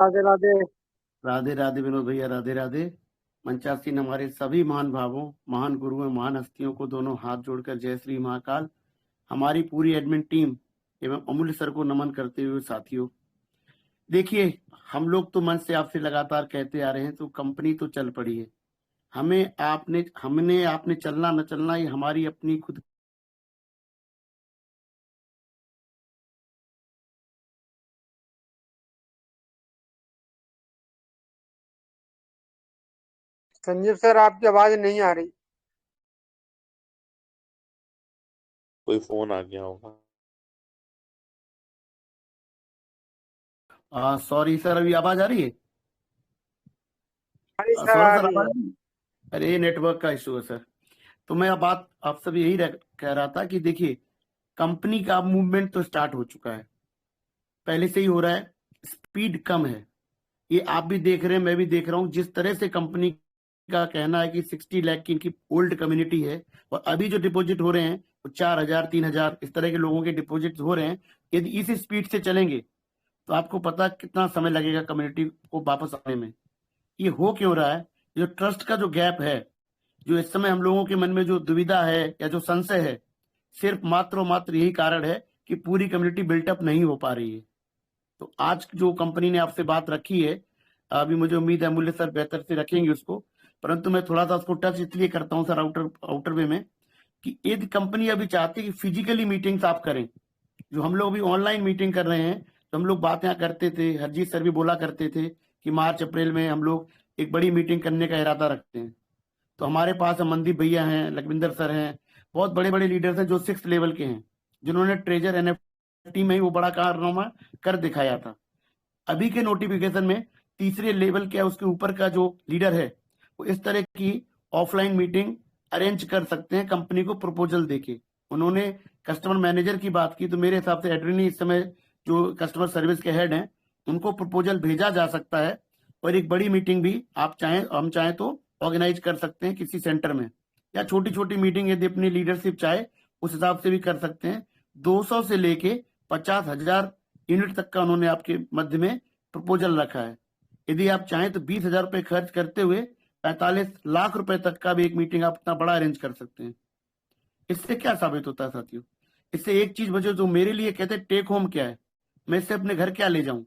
राधे राधे। राधे राधे विनोद भैया, राधे राधे। मंचासीन हमारे सभी महान भावों, महान गुरुओं, महान हस्तियों को दोनों हाथ जोड़कर जय श्री महाकाल। हमारी पूरी एडमिन टीम एवं अमूल्य सर को नमन करते हुए साथियों, देखिए, हम लोग तो मन से आपसे लगातार कहते आ रहे हैं, तो कंपनी तो चल पड़ी है। हमने आपने चलना न चलना, ये हमारी अपनी खुद संजीव सर, आपकी आवाज नहीं आ रही। कोई फोन आ गया होगा। सॉरी सर, अभी आवाज आ रही है? सर सॉरी आ सर, रही आवाज है। आ रही है? अरे, नेटवर्क का इशू है सर। तो मैं अब बात आप सब यही कह रहा था कि देखिए, कंपनी का मूवमेंट तो स्टार्ट हो चुका है, पहले से ही हो रहा है। स्पीड कम है, ये आप भी देख रहे हैं, मैं भी देख रहा हूं। जिस तरह से कंपनी का कहना है कि 60 लाख की इनकी ओल्ड कम्युनिटी है, और अभी जो डिपॉजिट हो रहे हैं वो 4,000 3,000 इस तरह के लोगों के डिपॉजिट हो रहे हैं। यदि इस स्पीड से चलेंगे तो आपको पता कितना समय लगेगा कम्युनिटी को वापस आने में। ये हो क्यों रहा है? जो ट्रस्ट का जो गैप है, जो इस समय हम लोगों के मन में जो दुविधा है या जो संशय है, सिर्फ मात्र और मात्र यही कारण है कि पूरी कम्युनिटी बिल्टअप नहीं हो पा रही है। तो आज जो कंपनी ने आपसे बात रखी है, अभी मुझे उम्मीद है अमूल्य सर बेहतर से रखेंगे उसको, परंतु मैं थोड़ा सा उसको टच इसलिए करता हूं सर, आउटर आउटर वे में, कि यदि कंपनी अभी चाहती है कि फिजिकली मीटिंग्स आप करें, जो हम लोग अभी ऑनलाइन मीटिंग कर रहे हैं, तो हम लोग बातें करते थे, हरजीत सर भी बोला करते थे कि मार्च अप्रैल में हम लोग एक बड़ी मीटिंग करने का इरादा रखते हैं। तो हमारे पास मनदीप भैया हैं, लखविंदर सर हैं, बहुत बड़े बड़े लीडर्स हैं जो 6 लेवल के हैं, जिन्होंने ट्रेजर एनएफटी में ही वो बड़ा कारनामा कर दिखाया था। अभी के नोटिफिकेशन में तीसरे लेवल के उसके ऊपर का जो लीडर है, वो इस तरह की ऑफलाइन मीटिंग अरेंज कर सकते हैं कंपनी को प्रपोजल देके। उन्होंने कस्टमर मैनेजर की बात की, तो मेरे हिसाब से एड्रिनी इस समय जो कस्टमर सर्विस के हेड हैं, उनको प्रपोजल भेजा जा सकता है, और एक बड़ी मीटिंग भी आप चाहें, हम चाहें तो ऑर्गेनाइज कर सकते हैं किसी सेंटर में, या छोटी छोटी मीटिंग यदि अपनी लीडरशिप चाहे उस हिसाब से भी कर सकते हैं। 200 से लेके 50,000 यूनिट तक का उन्होंने आपके मध्य में प्रपोजल रखा है। यदि आप चाहें तो 20,000 रुपए खर्च करते हुए 45 लाख रुपए तक का भी एक मीटिंग आप इतना बड़ा अरेंज कर सकते हैं। इससे क्या साबित होता है साथियों? इससे एक चीज बचे, जो मेरे लिए कहते हैं टेक होम क्या है, मैं इससे अपने घर क्या ले जाऊं।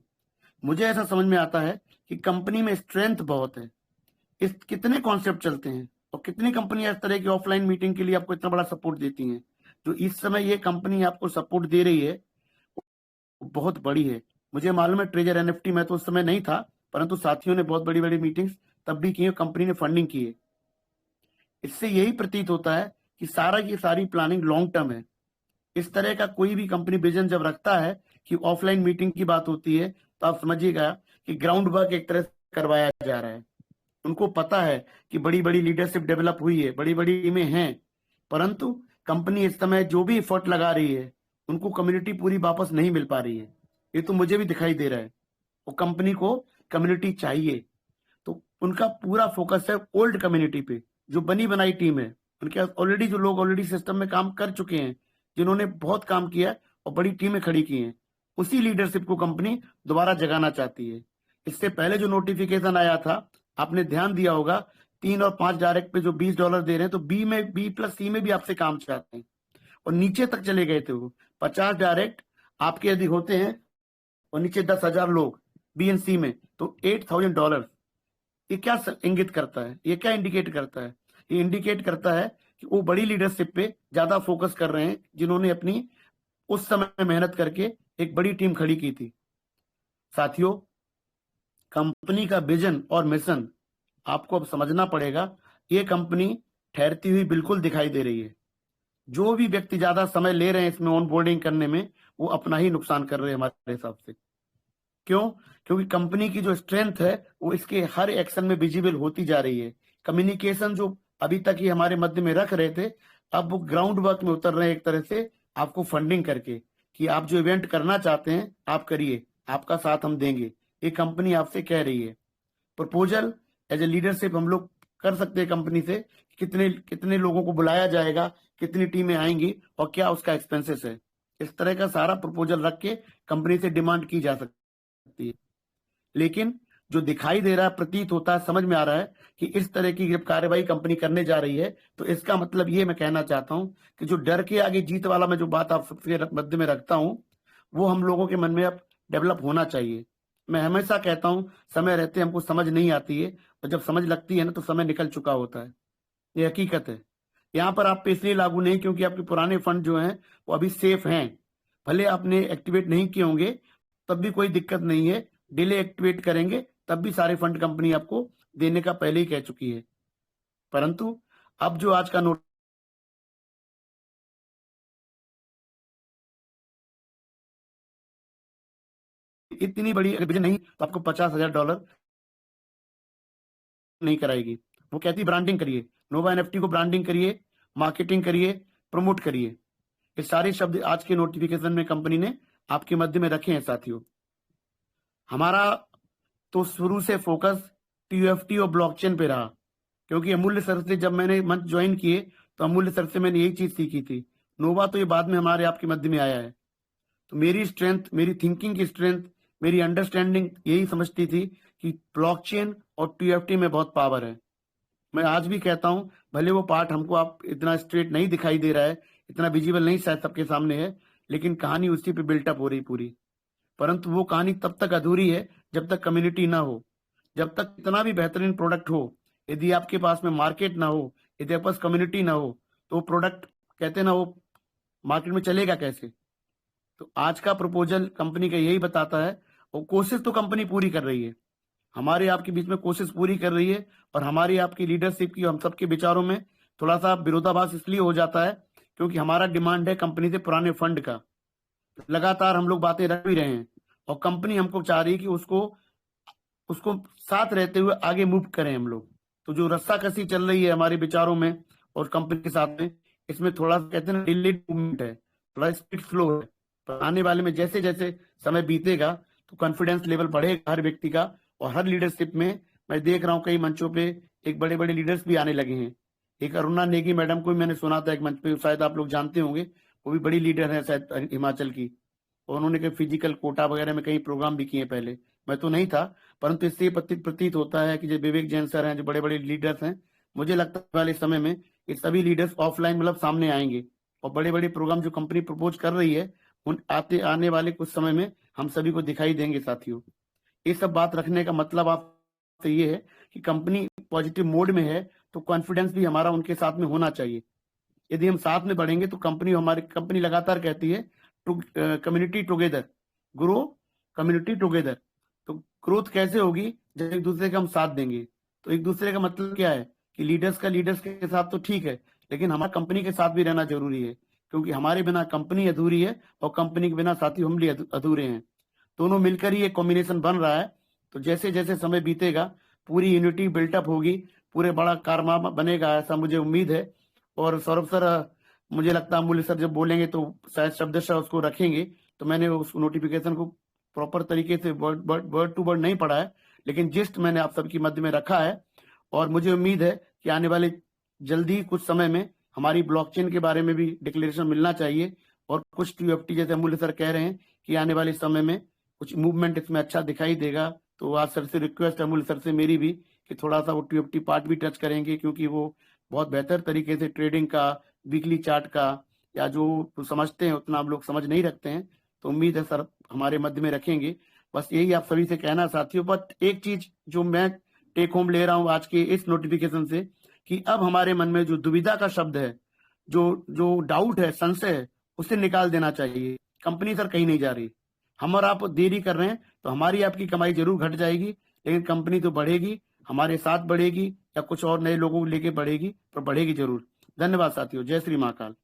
मुझे ऐसा समझ में आता है कि कंपनी में स्ट्रेंथ बहुत है। इस कितने कॉन्सेप्ट चलते हैं, और कितनी कंपनियां इस तरह की ऑफलाइन मीटिंग के लिए आपको इतना बड़ा सपोर्ट देती हैं। जो इस समय ये कंपनी आपको सपोर्ट दे रही है बहुत बड़ी है। मुझे मालूम है ट्रेजर एनएफटी में तो उस समय नहीं था, परंतु साथियों ने बहुत बड़ी बड़ी मीटिंग्स तब भी की है, कंपनी ने फंडिंग की है। इससे यही प्रतीत होता है कि सारा की सारी प्लानिंग लॉन्ग टर्म है। इस तरह का कोई भी कंपनी विजन जब रखता है कि ऑफलाइन मीटिंग की बात होती है, तो आप समझिएगा कि ग्राउंड वर्क एक तरह से करवाया जा रहा है। उनको पता है कि बड़ी बड़ी लीडरशिप डेवलप हुई है, बड़ी बड़ी टीमें हैं, परंतु कंपनी इस समय जो भी एफर्ट लगा रही है, उनको कम्युनिटी पूरी वापस नहीं मिल पा रही है। ये तो मुझे भी दिखाई दे रहा है। वो कंपनी को कम्युनिटी चाहिए, तो उनका पूरा फोकस है ओल्ड कम्युनिटी पे, जो बनी बनाई टीम है। उनके ऑलरेडी जो लोग ऑलरेडी सिस्टम में काम कर चुके हैं, जिन्होंने बहुत काम किया है और बड़ी टीमें खड़ी की हैं, उसी लीडरशिप को कंपनी दोबारा जगाना चाहती है। इससे पहले जो नोटिफिकेशन आया था, आपने ध्यान दिया होगा, 3 और 5 डायरेक्ट पे जो $20 दे रहे हैं, तो बी प्लस सी में भी आपसे काम चाहते हैं, और नीचे तक चले गए थे वो। 50 डायरेक्ट आपके यदि होते हैं और नीचे 10,000 लोग बी एंड सी में, तो $8,000। ये क्या इंगित करता है, ये क्या इंडिकेट करता है? ये इंडिकेट करता है कि वो बड़ी लीडरशिप पे ज्यादा फोकस कर रहे हैं, जिन्होंने अपनी उस समय मेहनत करके एक बड़ी टीम खड़ी की थी। साथियों, कंपनी का विजन और मिशन आपको अब समझना पड़ेगा। ये कंपनी ठहरती हुई बिल्कुल दिखाई दे रही है। जो भी व्यक्ति ज्यादा समय ले रहे हैं इसमें ऑन बोर्डिंग करने में, वो अपना ही नुकसान कर रहे हैं हमारे हिसाब से। क्यों? क्योंकि कंपनी की जो स्ट्रेंथ है वो इसके हर एक्शन में विजिबल होती जा रही है। कम्युनिकेशन जो अभी तक ही हमारे मध्य में रख रहे थे, अब वो ग्राउंड वर्क में उतर रहे हैं, एक तरह से आपको फंडिंग करके, कि आप जो इवेंट करना चाहते हैं आप करिए, आपका साथ हम देंगे। ये कंपनी आपसे कह रही है। प्रपोजल एज ए लीडरशिप हम लोग कर सकते हैं कंपनी से, कितने कितने लोगों को बुलाया जाएगा, कितनी टीमें आएंगी, और क्या उसका एक्सपेंसेस है। इस तरह का सारा प्रपोजल रख के कंपनी से डिमांड की जा सकती है। लेकिन जो दिखाई दे रहा है, प्रतीत होता है, समझ में आ रहा है कि इस तरह की जब कार्रवाई कंपनी करने जा रही है, तो इसका मतलब ये मैं कहना चाहता हूं कि जो डर के आगे जीत वाला मैं जो बात आप सबके मध्य में रखता हूं, वो हम लोगों के मन में अब डेवलप होना चाहिए। मैं हमेशा कहता हूं, समय रहते हमको समझ नहीं आती है, और जब समझ लगती है ना, तो समय निकल चुका होता है। ये हकीकत है। यहाँ पर आप पे इसलिए लागू नहीं क्योंकि आपके पुराने फंड जो हैं वो अभी सेफ हैं। भले आपने एक्टिवेट नहीं किए होंगे, तब भी कोई दिक्कत नहीं है। डिले एक्टिवेट करेंगे तब भी सारे फंड कंपनी आपको देने का पहले ही कह चुकी है। परंतु अब जो आज का नोट इतनी बड़ी अगर विजन नहीं, तो आपको $50,000 नहीं कराएगी। वो कहती ब्रांडिंग करिए, नोवा एनएफटी को ब्रांडिंग करिए, मार्केटिंग करिए, प्रमोट करिए। ये सारे शब्द आज के नोटिफिकेशन में कंपनी ने आपके मध्य में रखे हैं साथियों। हमारा तो शुरू से फोकस टीयूएफटी और ब्लॉकचेन पे रहा, क्योंकि अमूल्य सर से जब मैंने मंच ज्वाइन किए तो अमूल्य सर से मैंने यही चीज सीखी थी। नोवा तो ये बाद में हमारे आपके मध्य में आया है। तो मेरी स्ट्रेंथ, मेरी थिंकिंग की स्ट्रेंथ, मेरी अंडरस्टैंडिंग यही समझती थी कि ब्लॉकचेन और टीयूएफटी में बहुत पावर है। मैं आज भी कहता हूं, भले वो पार्ट हमको आप इतना स्ट्रेट नहीं दिखाई दे रहा है, इतना विजिबल नहीं शायद सबके सामने है, लेकिन कहानी उसी पे बिल्टअप हो रही पूरी। परंतु वो कहानी तब तक अधूरी है जब तक कम्युनिटी ना हो, जब तक इतना भी बेहतरीन प्रोडक्ट हो, यदि आपके पास में मार्केट ना हो, यदि आपके पास कम्युनिटी ना हो, तो प्रोडक्ट कहते ना वो मार्केट में चलेगा कैसे। तो आज का प्रपोजल कंपनी का यही बताता है, और कोशिश तो कंपनी पूरी कर रही है, हमारे आपके बीच में कोशिश पूरी कर रही है। और हमारी आपकी लीडरशिप की, हम सबके विचारों में थोड़ा सा विरोधाभास इसलिए हो जाता है क्योंकि हमारा डिमांड है कंपनी से पुराने फंड का। लगातार हम लोग बातें रख भी रहे हैं, और कंपनी हमको चाह रही है कि उसको साथ रहते हुए आगे मूव करें हम लोग। तो जो रस्साकसी चल रही है हमारे विचारों में और कंपनी के साथ में, इसमें थोड़ा सा कहते हैं ना डिलेड मूवमेंट है, थोड़ा स्पीड स्लो है। पर आने वाले में जैसे जैसे समय बीतेगा तो कॉन्फिडेंस लेवल बढ़ेगा हर व्यक्ति का। और हर लीडरशिप में मैं देख रहा हूँ कई मंचों पे एक बड़े बड़े लीडर्स भी आने लगे हैं। एक अरुणा नेगी मैडम को भी मैंने सुना था एक मंच पे, शायद आप लोग जानते होंगे, वो भी बड़ी लीडर है शायद हिमाचल की, और उन्होंने कई फिजिकल कोटा वगैरह में कई प्रोग्राम भी किए पहले। मैं तो नहीं था, परंतु इससे प्रतीत होता है कि जो विवेक जैन सर हैं, जो बड़े बड़े लीडर्स हैं, मुझे लगता है वाले समय में ये सभी लीडर्स ऑफलाइन मतलब सामने आएंगे, और बड़े बड़े प्रोग्राम जो कंपनी प्रपोज कर रही है उन आने वाले कुछ समय में हम सभी को दिखाई देंगे साथियों। ये सब बात रखने का मतलब आपसे ये है कि कंपनी पॉजिटिव मोड में है, तो कॉन्फिडेंस भी हमारा उनके साथ में होना चाहिए। यदि हम साथ में बढ़ेंगे तो हमारी कंपनी लगातार कहती है community together grow, community together. तो ग्रोथ कैसे होगी जब एक दूसरे का हम साथ देंगे। तो एक दूसरे का मतलब क्या है कि लीडर्स के साथ तो ठीक है, लेकिन हमारा कंपनी के साथ भी रहना जरूरी है, क्योंकि हमारे बिना कंपनी अधूरी है और कंपनी के बिना साथी हम भी अधूरे हैं। दोनों मिलकर ही एक कॉम्बिनेशन बन रहा है। तो जैसे जैसे समय बीतेगा पूरी यूनिटी बिल्टअप होगी, पूरे बड़ा कारनामा बनेगा, ऐसा मुझे उम्मीद है। और सौरभ सर, मुझे लगता है अमूल्य सर जब बोलेंगे तो शायद शब्दशः उसको रखेंगे। तो मैंने उस नोटिफिकेशन को प्रॉपर तरीके से वर्ड टू वर्ड नहीं पढ़ा है, लेकिन जिस्ट मैंने आप सबकी मध्य में रखा है। और मुझे उम्मीद है कि आने वाले जल्दी कुछ समय में हमारी ब्लॉकचेन के बारे में भी डिक्लेरेशन मिलना चाहिए, और कुछ टीयूएफटी जैसे अमूल्य सर कह रहे हैं कि आने वाले समय में कुछ मूवमेंट इसमें अच्छा दिखाई देगा। तो आज सर से रिक्वेस्ट है, अमूल्य सर से मेरी भी, कि थोड़ा सा वो टीयूएफटी पार्ट भी टच करेंगे, क्योंकि वो बहुत बेहतर तरीके से ट्रेडिंग का, वीकली चार्ट का, या जो समझते हैं उतना हम लोग समझ नहीं रखते हैं। तो उम्मीद है सर हमारे मध्य में रखेंगे। बस यही आप सभी से कहना साथियों। बट एक चीज जो मैं टेक होम ले रहा हूं आज के इस नोटिफिकेशन से, कि अब हमारे मन में जो दुविधा का शब्द है, जो डाउट है, संशय है, उसे निकाल देना चाहिए। कंपनी सर कहीं नहीं जा रही, हम और आप देरी कर रहे हैं तो हमारी आपकी कमाई जरूर घट जाएगी, लेकिन कंपनी तो बढ़ेगी, हमारे साथ बढ़ेगी, या कुछ और नए लोगों को लेके बढ़ेगी, पर बढ़ेगी जरूर। धन्यवाद साथियों। जय श्री महाकाल।